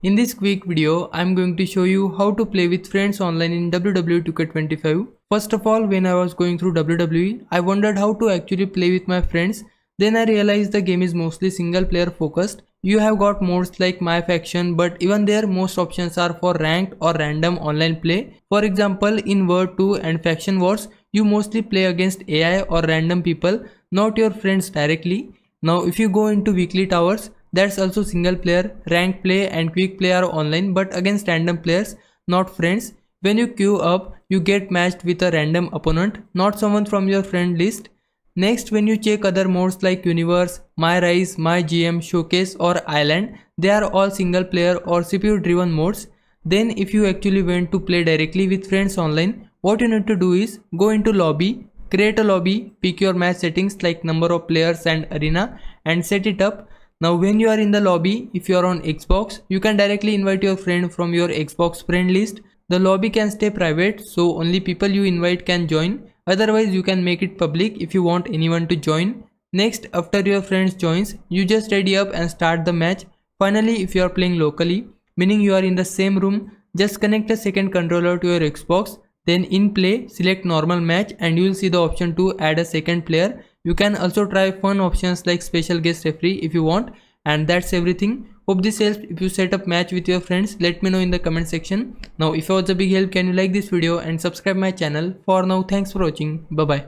In this quick video, I'm going to show you how to play with friends online in WWE 2K25. First of all, when I was going through WWE, I wondered how to actually play with my friends. Then I realized the game is mostly single player focused. You have got modes like My Faction, but even there most options are for ranked or random online play. For example, in World 2 and Faction Wars, you mostly play against AI or random people, not your friends directly. Now if you go into Weekly Towers, that's also single player, ranked play and quick play are online but against random players, not friends. When you queue up, you get matched with a random opponent, not someone from your friend list. Next, when you check other modes like Universe, My Rise, MyGM, Showcase or Island, they are all single player or CPU driven modes. Then if you actually want to play directly with friends online, what you need to do is go into lobby, create a lobby, pick your match settings like number of players and arena and set it up. Now when you are in the lobby, if you are on Xbox, you can directly invite your friend from your Xbox friend list. The lobby can stay private, so only people you invite can join. Otherwise you can make it public if you want anyone to join. Next, after your friends joins, you just ready up and start the match. Finally, if you are playing locally, meaning you are in the same room, just connect a second controller to your Xbox. Then in play, select normal match and you will see the option to add a second player. You can also try fun options like special guest referee if you want, and that's everything. Hope this helps. If you set up match with your friends, let me know in the comment section. Now if it was a big help, can you like this video and subscribe my channel. For now, thanks for watching. Bye bye.